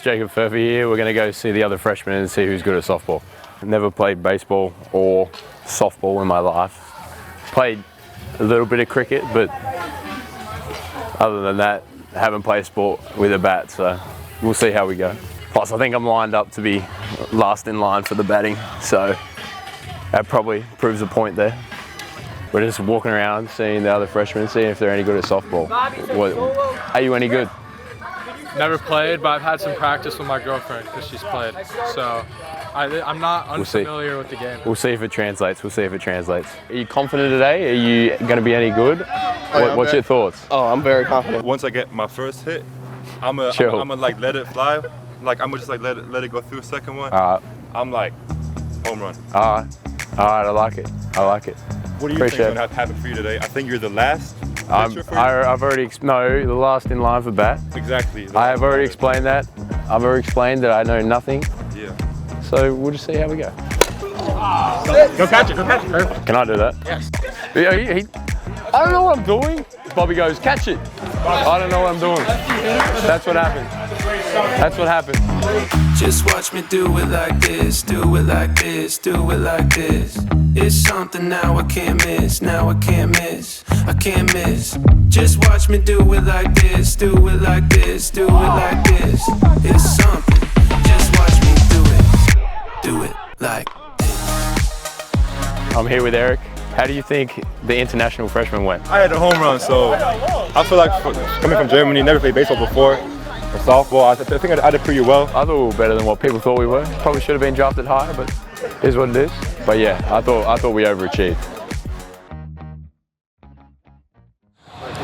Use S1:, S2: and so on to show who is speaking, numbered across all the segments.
S1: Jacob Furphy here. We're going to go see the other freshmen and see who's good at softball. I've never played baseball or softball in my life. Played a little bit of cricket, but other than that, I haven't played a sport with a bat, so we'll see how we go. Plus, I think I'm lined up to be last in line for the batting, so that probably proves a point there. We're just walking around, seeing the other freshmen, seeing if they're any good at softball. Are you any good?
S2: Never played, but I've had some practice with my girlfriend because she's played. So I'm not unfamiliar with the game.
S1: We'll see if it translates. Are you confident today? Are you going to be any good? What's your thoughts?
S3: Oh, I'm very confident. Once I get my first hit, I'm gonna like let it fly. Like I'm gonna just like let it go through a second one. I'm like home run.
S1: All right, I like it.
S3: What do you think is gonna happen for you today? I think you're the last.
S1: I've already the last in line for bat.
S3: Exactly.
S1: I have already explained that. I've already explained that I know nothing.
S3: Yeah.
S1: So we'll just see how we go.
S2: Go catch it.
S1: Can I do that?
S2: Yes.
S1: I don't know what I'm doing. Bobby goes, catch it. I don't know what I'm doing. That's what happened.
S4: Just watch me do it like this, do it like this, do it like this. It's something now I can't miss, I can't miss. Just watch me do it like this, do it like this, do it like this. It's something, just watch me do it like this.
S1: I'm here with Eric. How do you think the international freshman went?
S3: I had a home run, so I feel like coming from Germany, never played baseball before, or softball, I think I did pretty well.
S1: I thought we were better than what people thought we were. Probably should have been drafted higher, but it is what it is. But yeah, I thought we overachieved.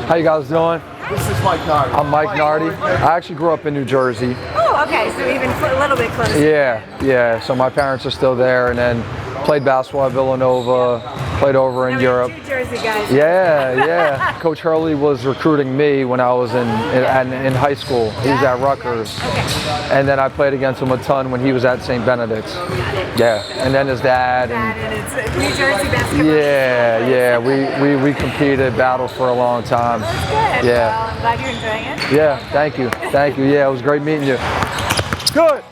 S5: How you guys doing?
S6: This is Mike Nardi.
S5: I'm Mike Nardi. I actually grew up in New Jersey.
S7: Oh, okay, so even a little bit closer.
S5: Yeah. So my parents are still there, and then played basketball at Villanova, played over in Europe.
S7: Two Jersey guys.
S5: Yeah. Coach Hurley was recruiting me when I was in high school. He was at Rutgers.
S7: Okay.
S5: And then I played against him a ton when he was at St. Benedict's. Yeah. And then his dad.
S7: And it's New Jersey basketball.
S5: Yeah. We competed, battled for a long time.
S7: That's good.
S5: Yeah.
S7: Well, I'm glad you're enjoying it.
S5: Yeah, thank you. Yeah, it was great meeting you. Good.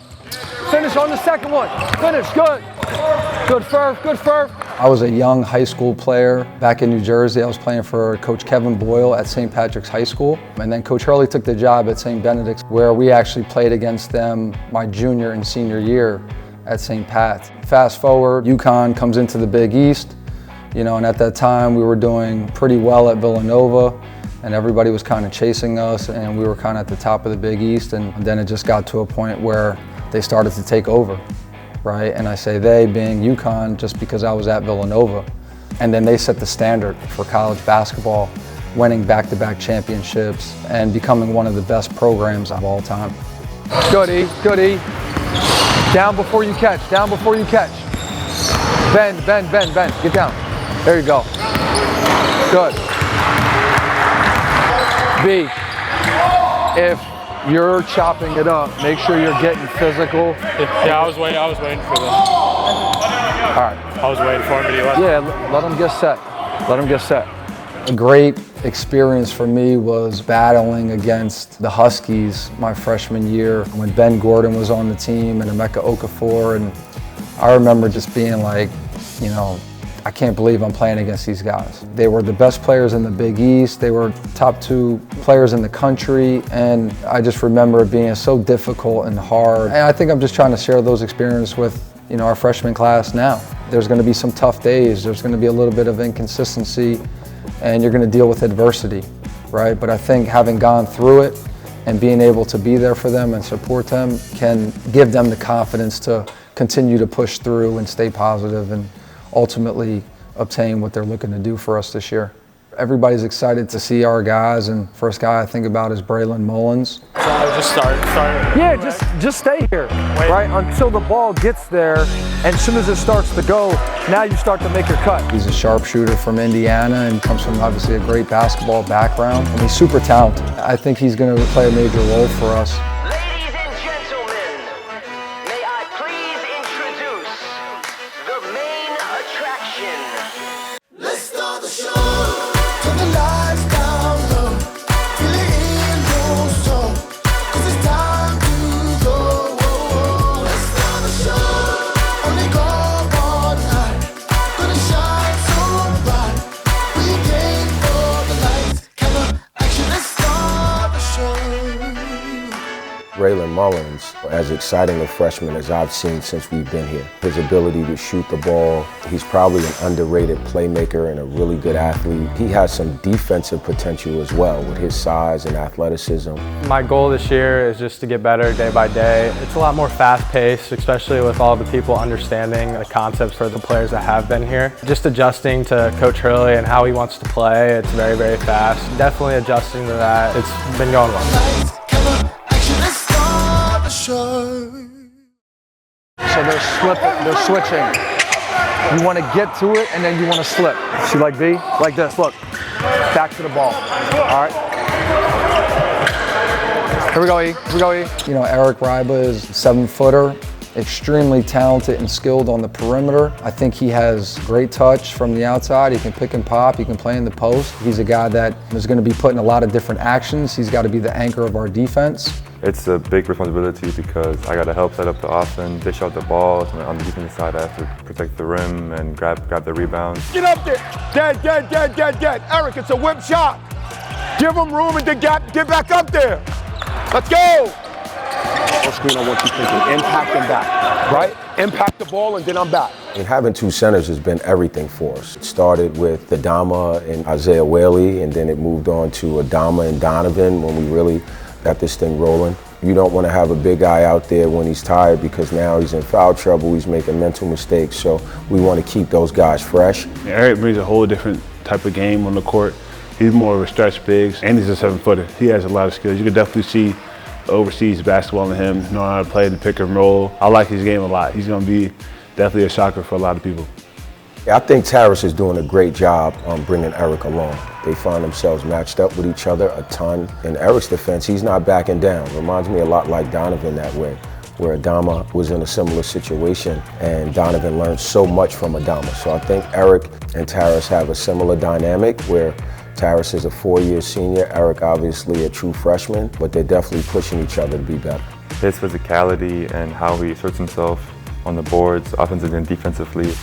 S5: Finish on the second one. Finish, good. Good furf. I was a young high school player back in New Jersey. I was playing for Coach Kevin Boyle at St. Patrick's High School. And then Coach Hurley took the job at St. Benedict's, where we actually played against them my junior and senior year at St. Pat's. Fast forward, UConn comes into the Big East, and at that time we were doing pretty well at Villanova, and everybody was kind of chasing us, and we were kind of at the top of the Big East, and then it just got to a point where they started to take over, right? And I say they being UConn just because I was at Villanova. And then they set the standard for college basketball, winning back-to-back championships and becoming one of the best programs of all time. Good E. Down before you catch. Bend. Get down. There you go. Good. B, if you're chopping it up, make sure you're getting physical.
S2: Yeah, I was waiting for them.
S5: All right.
S2: I was waiting for him, but he left.
S5: Yeah, let him get set. A great experience for me was battling against the Huskies my freshman year when Ben Gordon was on the team and Emeka Okafor, and I remember just being like, I can't believe I'm playing against these guys. They were the best players in the Big East. They were top 2 players in the country, and I just remember it being so difficult and hard. And I think I'm just trying to share those experiences with our freshman class now. There's going to be some tough days. There's going to be a little bit of inconsistency, and you're going to deal with adversity, right? But I think having gone through it and being able to be there for them and support them can give them the confidence to continue to push through and stay positive and ultimately obtain what they're looking to do for us this year. Everybody's excited to see our guys, and first guy I think about is Braylon Mullins.
S2: So just start.
S5: Yeah, just stay here, right, until the ball gets there, and as soon as it starts to go, now you start to make your cut. He's a sharpshooter from Indiana and comes from obviously a great basketball background, and he's super talented. I think he's going to play a major role for us.
S8: Ladies and gentlemen, may I please introduce the main attraction.
S6: Let's start the show. Turn the lights down low. Feel it in your soul. 'Cause it's time to go.
S9: Jalen Mullins as exciting a freshman as I've seen since we've been here. His ability to shoot the ball, he's probably an underrated playmaker and a really good athlete. He has some defensive potential as well with his size and athleticism.
S2: My goal this year is just to get better day by day. It's a lot more fast-paced, especially with all the people understanding the concepts for the players that have been here. Just adjusting to Coach Hurley and how he wants to play. It's very, very fast. Definitely adjusting to that. It's been going well.
S5: So they're switching. You want to get to it and then you want to slip. See, like B? Like this, look. Back to the ball. All right. Here we go, E. Here we go, E. You know, Eric Ryba is a 7-footer, extremely talented and skilled on the perimeter. I think he has great touch from the outside. He can pick and pop. He can play in the post. He's a guy that is going to be put in a lot of different actions. He's got to be the anchor of our defense.
S3: It's a big responsibility because I got to help set up the offense, dish out the balls, and on the defensive side I have to protect the rim and grab the rebounds.
S6: Get up there! Dead. Eric, it's a whip shot. Give him room and then get back up there. Let's go! Full screen, I want you thinking, impact and back, right? Impact the ball and then I'm back.
S9: And having two centers has been everything for us. It started with Adama and Isaiah Whaley, and then it moved on to Adama and Donovan when we really got this thing rolling. You don't want to have a big guy out there when he's tired because now he's in foul trouble, he's making mental mistakes, so we want to keep those guys fresh.
S10: Eric brings a whole different type of game on the court. He's more of a stretch big, and he's a 7-footer. He has a lot of skills. You can definitely see overseas basketball in him, knowing how to play the pick and roll. I like his game a lot. He's going to be definitely a shocker for a lot of people.
S9: I think Taris is doing a great job on bringing Eric along. They find themselves matched up with each other a ton. In Eric's defense, he's not backing down. Reminds me a lot like Donovan that way, where Adama was in a similar situation and Donovan learned so much from Adama. So I think Eric and Taris have a similar dynamic where Taris is a 4-year senior, Eric obviously a true freshman, but they're definitely pushing each other to be better.
S3: His physicality and how he asserts himself on the boards, offensively and defensively,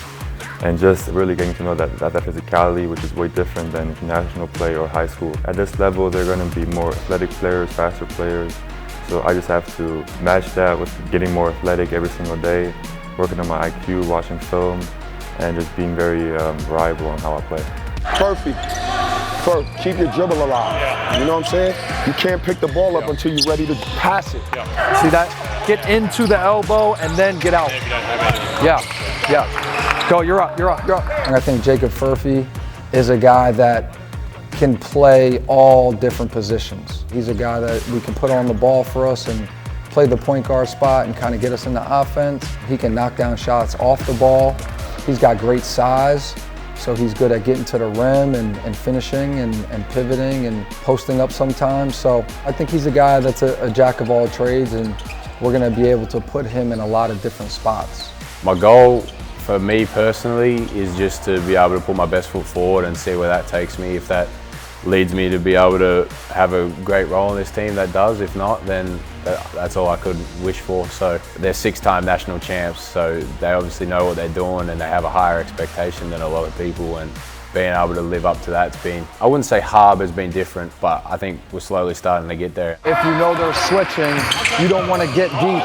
S3: and just really getting to know that physicality, which is way different than national play or high school. At this level, they're going to be more athletic players, faster players. So I just have to match that with getting more athletic every single day, working on my IQ, watching film, and just being very reliable on how I play.
S6: Perfect. Keep your dribble alive. You know what I'm saying? You can't pick the ball up until you're ready to pass it.
S5: See that? Get into the elbow and then get out. Yeah. Go, you're up. And I think Jacob Furphy is a guy that can play all different positions. He's a guy that we can put on the ball for us and play the point guard spot and kind of get us into offense. He can knock down shots off the ball. He's got great size, so he's good at getting to the rim and finishing and pivoting and posting up sometimes. So I think he's a guy that's a jack of all trades, and we're going to be able to put him in a lot of different spots.
S1: My goal for me personally is just to be able to put my best foot forward and see where that takes me. If that leads me to be able to have a great role in this team, that does. If not, then that's all I could wish for. So they're 6-time national champs, so they obviously know what they're doing and they have a higher expectation than a lot of people, and being able to live up to that's been, I wouldn't say hard has been different, but I think we're slowly starting to get there.
S5: If you know they're switching, you don't want to get deep.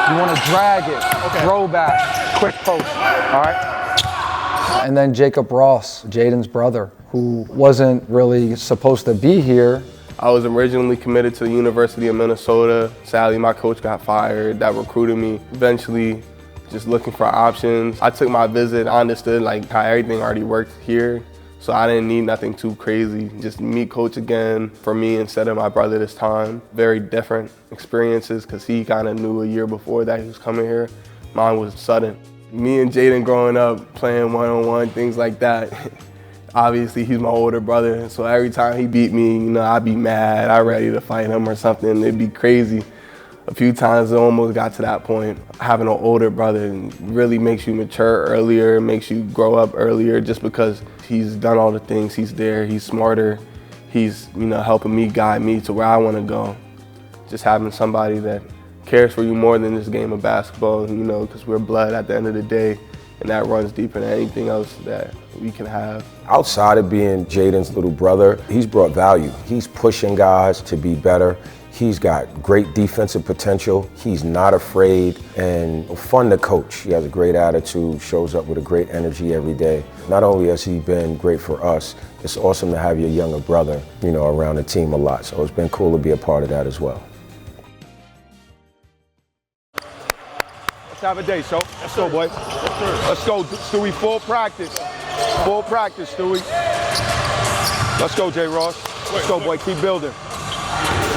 S5: You want to drag it, throw back, quick post, all right? And then Jacob Ross, Jaden's brother, who wasn't really supposed to be here.
S11: I was originally committed to the University of Minnesota. Sadly, my coach got fired. That recruited me. Eventually, just looking for options. I took my visit, I understood like how everything already worked here. So I didn't need nothing too crazy. Just meet coach again for me instead of my brother this time. Very different experiences because he kind of knew a year before that he was coming here. Mine was sudden. Me and Jaden growing up, playing one-on-one, things like that. Obviously, he's my older brother, so every time he beat me, you know, I'd be mad. I'm ready to fight him or something. It'd be crazy. A few times it almost got to that point. Having an older brother really makes you mature earlier, makes you grow up earlier just because he's done all the things. He's there, he's smarter. He's, you know, helping me, guide me to where I want to go. Just having somebody that cares for you more than this game of basketball, you know, because we're blood at the end of the day, and that runs deeper than anything else that we can have.
S9: Outside of being Jaden's little brother, he's brought value. He's pushing guys to be better. He's got great defensive potential. He's not afraid and fun to coach. He has a great attitude, shows up with a great energy every day. Not only has he been great for us, it's awesome to have your younger brother, around the team a lot. So it's been cool to be a part of that as well.
S6: Let's have a day, so. Let's go, boy. Let's go, Stewie. Full practice. Full practice, Stewie. Let's go, J. Ross. Let's go, boy. Keep building.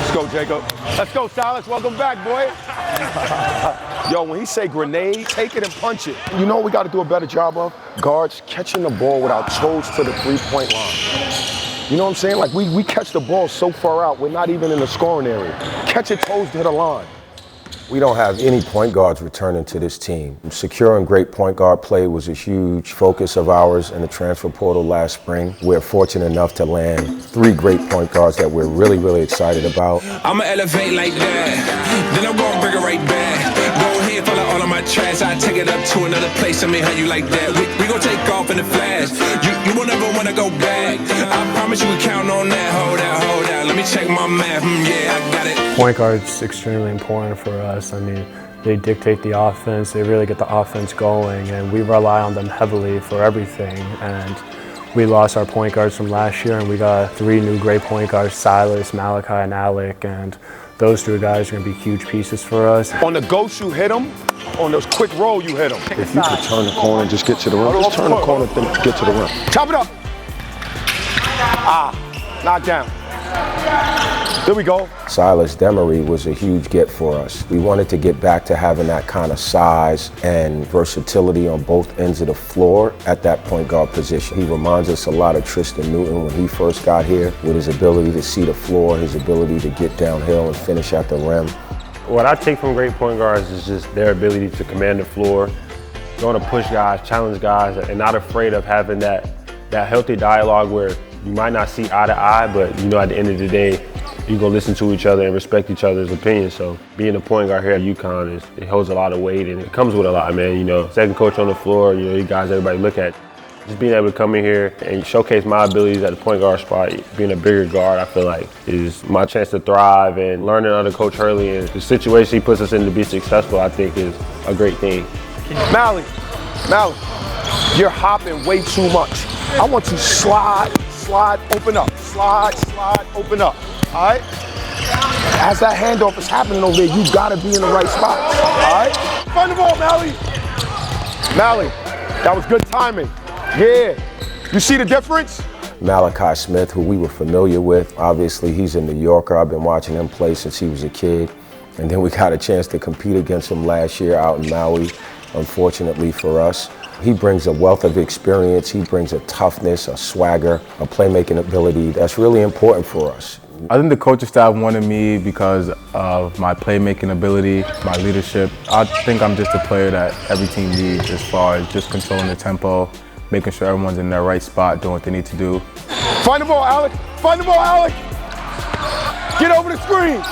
S6: Let's go, Jacob. Let's go, Silas. Welcome back, boy. Yo, when he say grenade, take it and punch it. You know what we got to do a better job of? Guards catching the ball with our toes to the three-point line. You know what I'm saying? Like, we catch the ball so far out, we're not even in the scoring area. Catch your toes to the line.
S9: We don't have any point guards returning to this team. Securing great point guard play was a huge focus of ours in the transfer portal last spring. We're fortunate enough to land 3 great point guards that we're really, really excited about.
S4: I'ma elevate like that, then I'm gonna bring it right back. Go ahead, follow all of my trash. I take it up to another place. I mean, how you like that? We gon' take off in the flash. You won't ever wanna go back. I promise you can count on that. Hold out. Let me check my math. Yeah, I got it.
S2: Point guard's extremely important for us. I mean, they dictate the offense. They really get the offense going, and we rely on them heavily for everything. And we lost our point guards from last year, and we got 3 new great point guards, Silas, Malachi, and Alec. And those 2 guys are going to be huge pieces for us.
S6: On the ghost, you hit him. On those quick roll, you hit him.
S9: If you could turn the corner and just get to the rim, just turn the corner and get to the rim.
S6: Chop it up. Knock down. There we go.
S9: Silas Demery was a huge get for us. We wanted to get back to having that kind of size and versatility on both ends of the floor at that point guard position. He reminds us a lot of Tristan Newton when he first got here, with his ability to see the floor, his ability to get downhill and finish at the rim.
S12: What I take from great point guards is just their ability to command the floor, going to push guys, challenge guys, and not afraid of having that healthy dialogue where you might not see eye to eye, but at the end of the day, you're gonna listen to each other and respect each other's opinions. So being a point guard here at UConn, it holds a lot of weight and it comes with a lot, man. Second coach on the floor, you guys everybody look at. Just being able to come in here and showcase my abilities at the point guard spot, being a bigger guard, I feel like is my chance to thrive, and learning under Coach Hurley and the situation he puts us in to be successful, I think is a great thing.
S6: Mally, you're hopping way too much. I want you to slide, open up. Slide, open up. All right? As that handoff is happening over there, you gotta be in the right spot. All right? Find the ball, Mally, that was good timing. Yeah. You see the difference?
S9: Malachi Smith, who we were familiar with, obviously he's a New Yorker. I've been watching him play since he was a kid. And then we got a chance to compete against him last year out in Maui, unfortunately for us. He brings a wealth of experience. He brings a toughness, a swagger, a playmaking ability that's really important for us.
S13: I think the coaching staff wanted me because of my playmaking ability, my leadership. I think I'm just a player that every team needs as far as just controlling the tempo, making sure everyone's in their right spot, doing what they need to do.
S6: Find the ball, Alec. Get over the screen.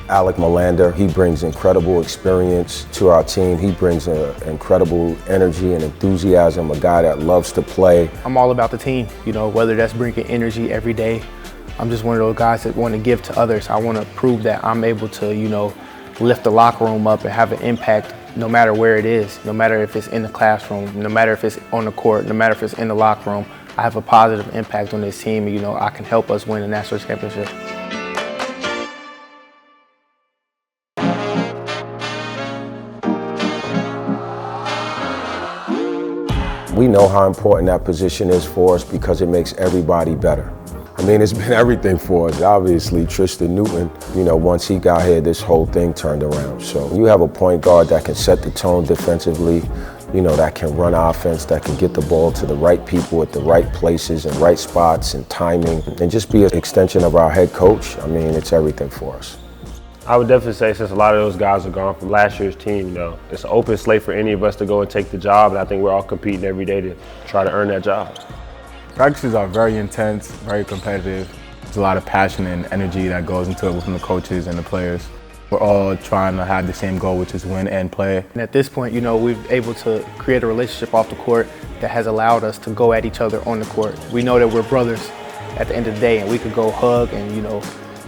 S9: Alec Melander, he brings incredible experience to our team. He brings incredible energy and enthusiasm, a guy that loves to play.
S14: I'm all about the team, whether that's bringing energy every day. I'm just one of those guys that want to give to others. I want to prove that I'm able to, lift the locker room up and have an impact no matter where it is, no matter if it's in the classroom, no matter if it's on the court, no matter if it's in the locker room. I have a positive impact on this team, and I can help us win a national championship.
S9: We know how important that position is for us because it makes everybody better. I mean, it's been everything for us. Obviously, Tristan Newton, once he got here, this whole thing turned around. So you have a point guard that can set the tone defensively, that can run offense, that can get the ball to the right people at the right places and right spots and timing, and just be an extension of our head coach. I mean, it's everything for us.
S12: I would definitely say, since a lot of those guys are gone from last year's team, it's an open slate for any of us to go and take the job, and I think we're all competing every day to try to earn that job.
S13: Practices are very intense, very competitive. There's a lot of passion and energy that goes into it within the coaches and the players. We're all trying to have the same goal, which is win and play.
S14: And at this point, we're able to create a relationship off the court that has allowed us to go at each other on the court. We know that we're brothers at the end of the day, and we could go hug and,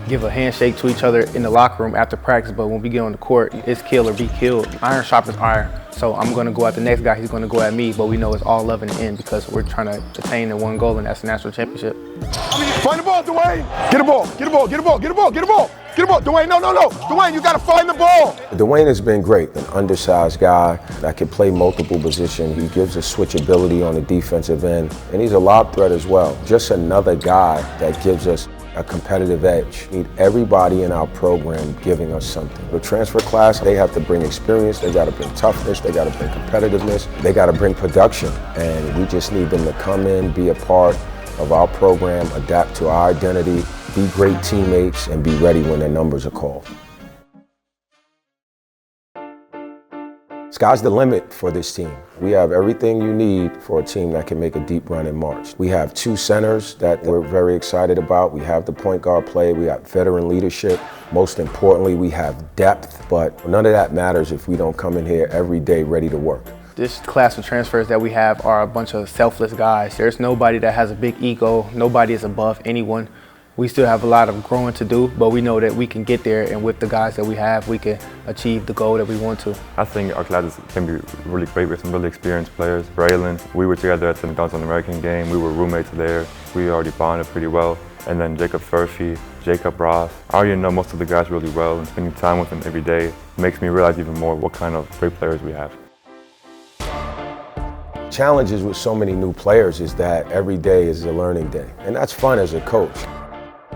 S14: give a handshake to each other in the locker room after practice, but when we get on the court, it's kill or be killed. Iron sharpens iron. So I'm going to go at the next guy, he's going to go at me, but we know it's all love in the end because we're trying to attain the one goal, and that's the national championship.
S6: Find the ball, Dwayne. Get a ball, get a ball, get a ball, get a ball, get a ball. Get a ball, Dwayne, no. Dwayne, you got to find the ball.
S9: Dwayne has been great, an undersized guy that can play multiple positions. He gives us switchability on the defensive end, and he's a lob threat as well. Just another guy that gives us a competitive edge. We need everybody in our program giving us something. The transfer class, they have to bring experience, they got to bring toughness, they got to bring competitiveness, they got to bring production, and we just need them to come in, be a part of our program, adapt to our identity, be great teammates, and be ready when their numbers are called. Sky's the limit for this team. We have everything you need for a team that can make a deep run in March. We have two centers that we're very excited about. We have the point guard play, we have veteran leadership. Most importantly, we have depth, but none of that matters if we don't come in here every day ready to work.
S14: This class of transfers that we have are a bunch of selfless guys. There's nobody that has a big ego. Nobody is above anyone. We still have a lot of growing to do, but we know that we can get there, and with the guys that we have, we can achieve the goal that we want to.
S3: I think our class can be really great with some really experienced players. Braylon, we were together at St. John's American game. We were roommates there. We already bonded pretty well. And then Jacob Furphy, Jacob Ross. I already know most of the guys really well, and spending time with them every day makes me realize even more what kind of great players we have.
S9: Challenges with so many new players is that every day is a learning day, and that's fun as a coach.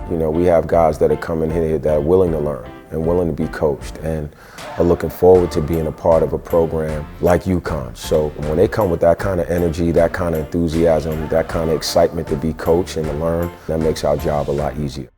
S9: You know, we have guys that are coming here that are willing to learn and willing to be coached and are looking forward to being a part of a program like UConn. So when they come with that kind of energy, that kind of enthusiasm, that kind of excitement to be coached and to learn, that makes our job a lot easier.